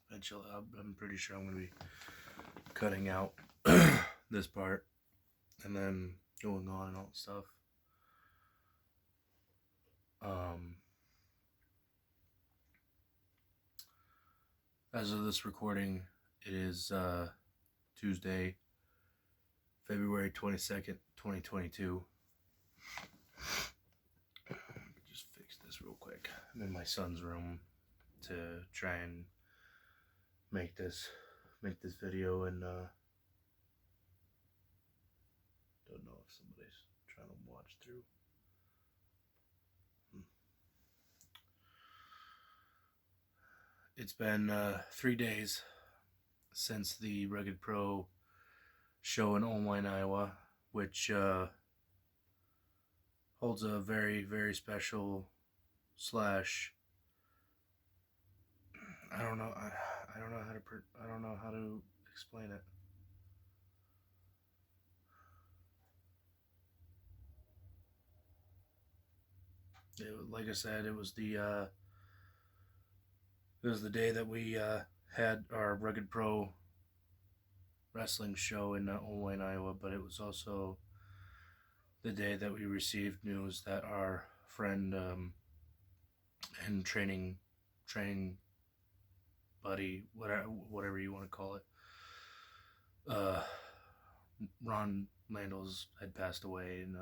Eventually, I'm pretty sure I'm going to be cutting out this part and then going on and all that stuff. Um, as of this recording, it is Tuesday, February 22nd, 2022. Just fix this real quick. I'm in my son's room to try and make this video, and don't know if somebody's trying to watch through. It's been 3 days since the Rugged Pro show in Online, Iowa, which holds a very, very special slash. I don't know. I don't know how to. I don't know how to explain it. Like I said, it was the day that we had our Rugged Pro wrestling show in Online, Iowa, but it was also the day that we received news that our friend and training buddy, whatever you want to call it, Ron Landals had passed away, and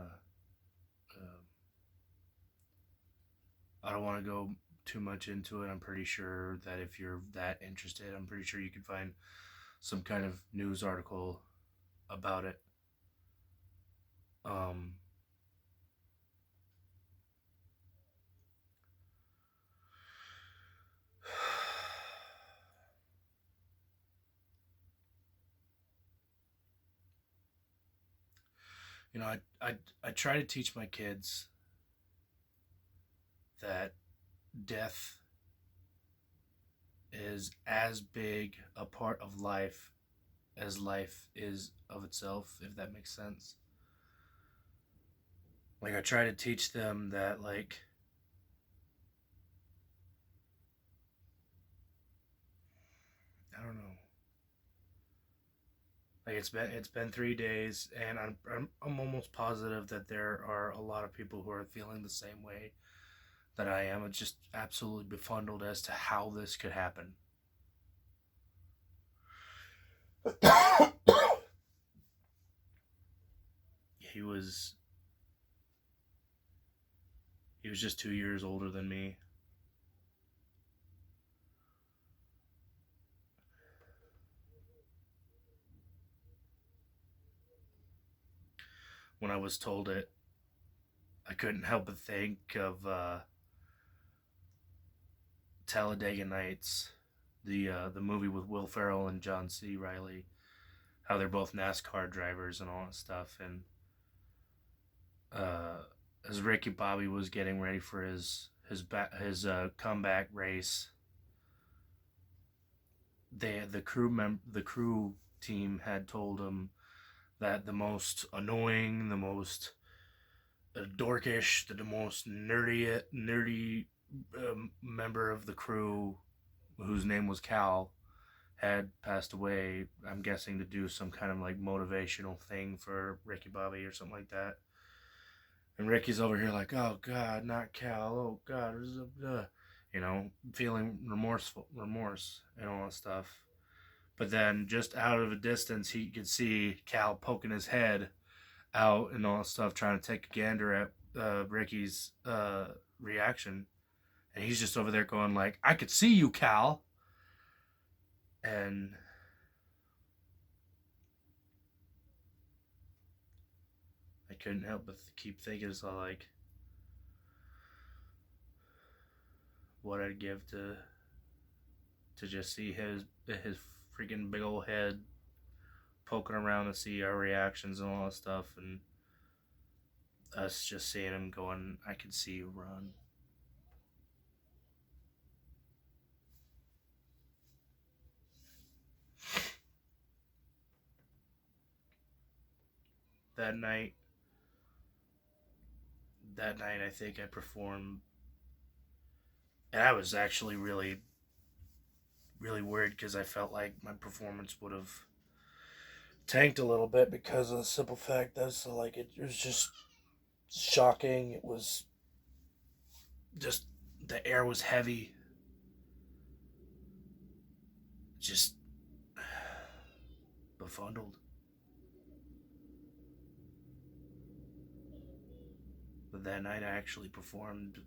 I don't want to go too much into it. I'm pretty sure that if you're that interested, I'm pretty sure you can find some kind of news article about it. You know, I try to teach my kids that death is as big a part of life as life is of itself, if that makes sense. Like, I try to teach them that, like, I don't know. Like, it's been 3 days, and I'm almost positive that there are a lot of people who are feeling the same way that I am. It's just absolutely befuddled as to how this could happen. he was he was just 2 years older than me. When I was told it, I couldn't help but think of Talladega Nights, the movie with Will Ferrell and John C. Reilly, how they're both NASCAR drivers and all that stuff. And as Ricky Bobby was getting ready for his comeback race, the crew team had told him that the most annoying, the most dorkish, the most nerdy member of the crew, whose name was Cal, had passed away. I'm guessing to do some kind of like motivational thing for Ricky Bobby or something like that. And Ricky's over here like, oh God, not Cal. Oh God, you know, feeling remorse and all that stuff. But then just out of a distance, he could see Cal poking his head out and all that stuff, trying to take a gander at Ricky's reaction. And he's just over there going like, I could see you, Cal. And I couldn't help but keep thinking, so like, what I'd give to just see his freaking big old head poking around to see our reactions and all that stuff, and us just seeing him going, I could see you run. that night. That night, I think I performed, and I was actually really, really worried because I felt like my performance would have tanked a little bit because of the simple fact that it was just shocking. It was just the air was heavy, just befuddled. But that night, I actually performed,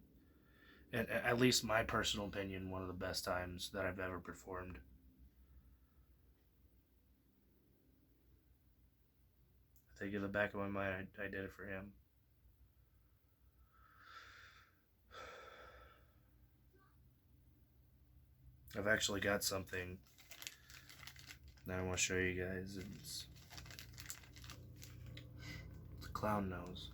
and at least my personal opinion, one of the best times that I've ever performed. I think in the back of my mind, I did it for him. I've actually got something that I want to show you guys. It's a clown nose.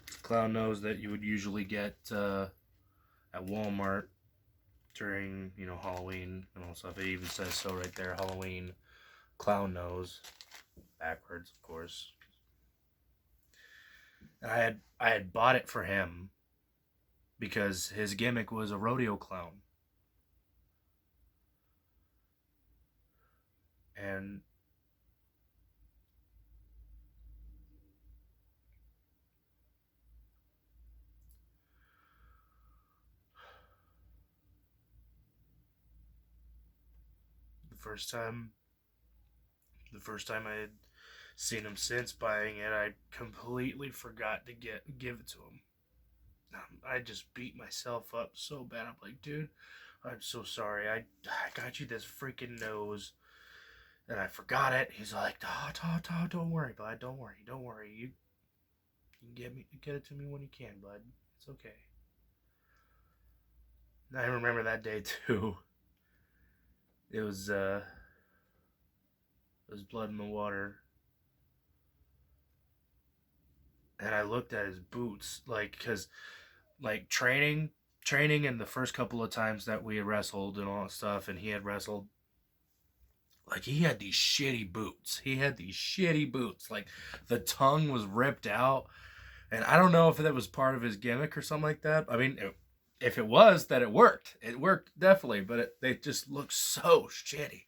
It's a clown nose that you would usually get at Walmart during, Halloween and all stuff. It even says so right there, Halloween clown nose, backwards, of course. And I had bought it for him because his gimmick was a rodeo clown. And the first time the first time I had seen him since buying it, I completely forgot to give it to him. I just beat myself up so bad. I'm like, dude, I'm so sorry. I got you this freaking nose, and I forgot it. He's like, don't worry, bud. Don't worry. You can get it to me when you can, bud. It's okay. And I remember that day too. It was blood in the water, and I looked at his boots, cause training and the first couple of times that we had wrestled and all that stuff, and he had wrestled, he had these shitty boots. Like the tongue was ripped out, and I don't know if that was part of his gimmick or something like that. I mean, if it was, that it worked. It worked definitely, but they just looked so shitty.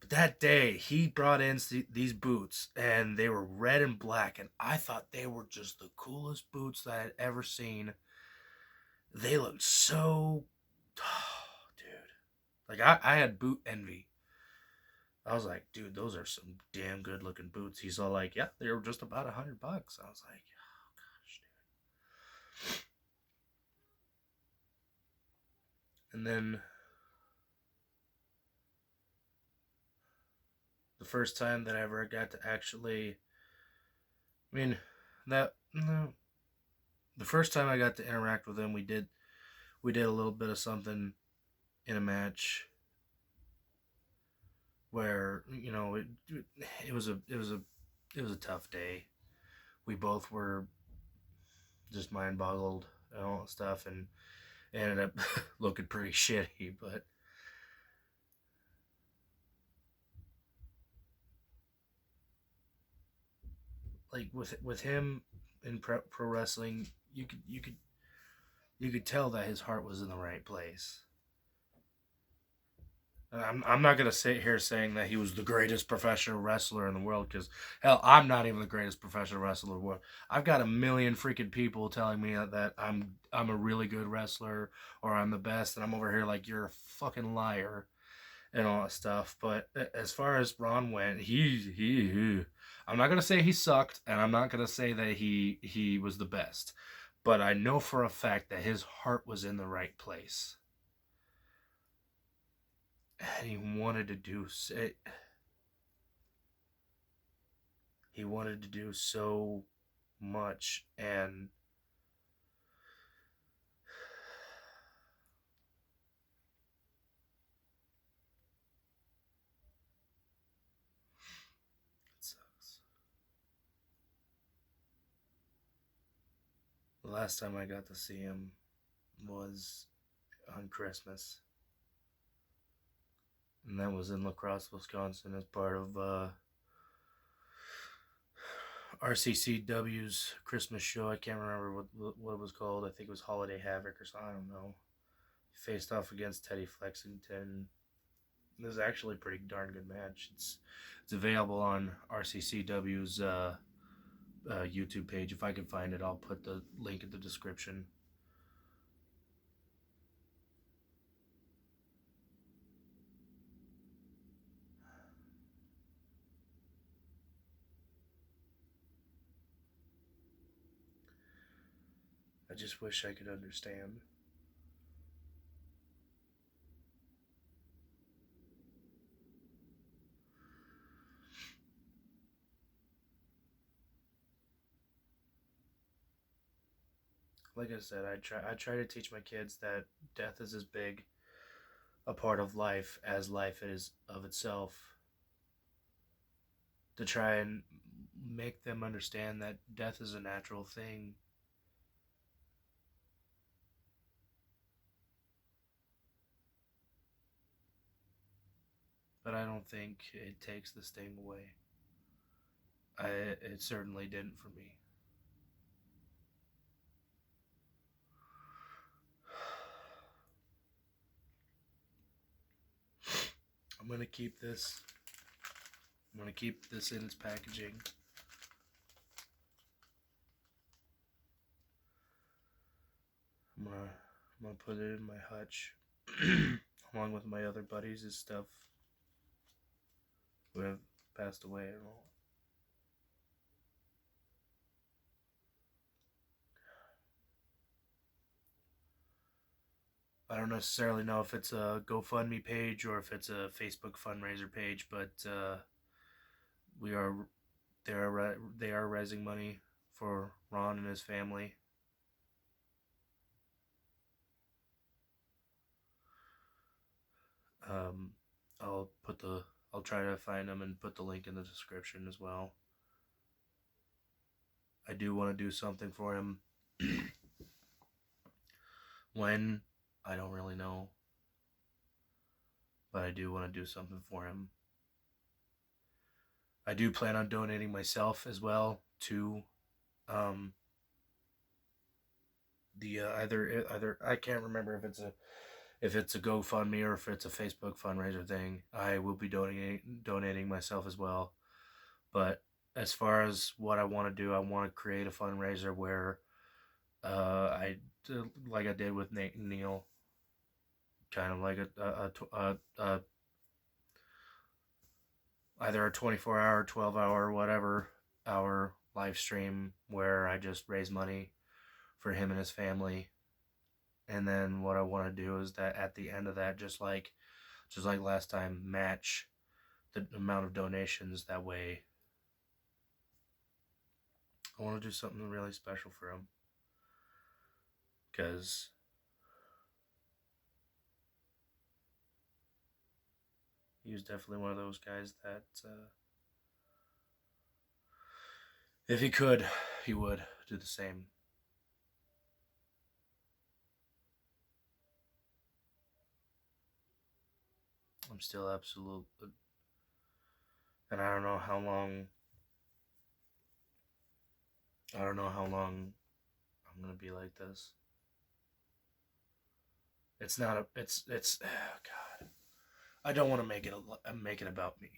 But that day, he brought in these boots, and they were red and black, and I thought they were just the coolest boots that I had ever seen. They looked so, oh, dude. I had boot envy. I was like, dude, those are some damn good looking boots. He's all like, yeah, they were just about $100. I was like, oh gosh, dude. And then the first time that I ever got to actually, I mean, that no, the first time I got to interact with him, we did a little bit of something in a match where it was a tough day. We both were just mind boggled and all that stuff, and ended up looking pretty shitty. But with him in pro wrestling, you could tell that his heart was in the right place. I'm not gonna sit here saying that he was the greatest professional wrestler in the world, because hell, I'm not even the greatest professional wrestler in the world. I've got a million freaking people telling me that I'm a really good wrestler or I'm the best, and I'm over here like, you're a fucking liar and all that stuff. But as far as Ron went, he I'm not gonna say he sucked, and I'm not gonna say that he was the best, but I know for a fact that his heart was in the right place, and he wanted to do so much, and it sucks. The last time I got to see him was on Christmas, and that was in La Crosse, Wisconsin, as part of RCCW's Christmas show. I can't remember what it was called. I think it was Holiday Havoc or something. I don't know. He faced off against Teddy Flexington. It was actually a pretty darn good match. It's available on RCCW's YouTube page. If I can find it, I'll put the link in the description. I just wish I could understand. Like I said, I try to teach my kids that death is as big a part of life as life is of itself. To try and make them understand that death is a natural thing. But I don't think it takes the sting away. It certainly didn't for me. I'm gonna keep this. I'm gonna keep this in its packaging. I'm gonna put it in my hutch, along with my other buddies' stuff who have passed away and all. I don't necessarily know if it's a GoFundMe page or if it's a Facebook fundraiser page, but we are they are raising money for Ron and his family. Um, I'll try to find them and put the link in the description as well. I do want to do something for him. When, I don't really know, but I do want to do something for him. I do plan on donating myself as well to the either I can't remember if it's a GoFundMe or if it's a Facebook fundraiser thing. I will be donating myself as well. But as far as what I want to do, I want to create a fundraiser where I like I did with Nate and Neil, kind of like a either a 24-hour, 12-hour, whatever hour live stream where I just raise money for him and his family. And then what I want to do is that at the end of that, just like last time, match the amount of donations. That way, I want to do something really special for him, because he was definitely one of those guys that if he could, he would do the same. I'm still absolute, and I don't know how long. I don't know how long I'm gonna be like this. It's not a. It's. Oh God. I don't want to make it about me.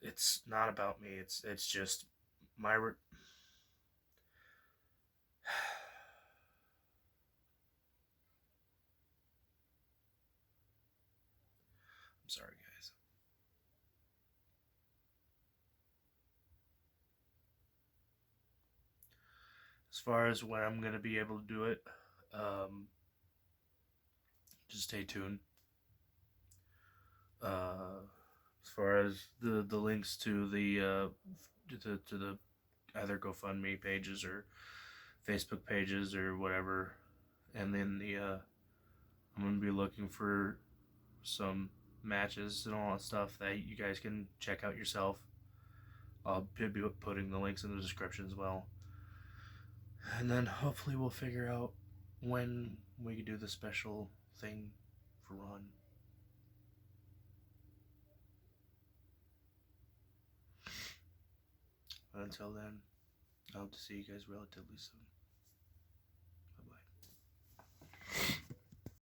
It's not about me. It's just my. I'm sorry, guys. As far as when I'm gonna be able to do it, just stay tuned. As far as the links to the either GoFundMe pages or Facebook pages or whatever, and then I'm gonna be looking for some matches and all that stuff that you guys can check out yourself. I'll be putting the links in the description as well. And then hopefully we'll figure out when we can do the special thing for Ron. But until then, I hope to see you guys relatively soon.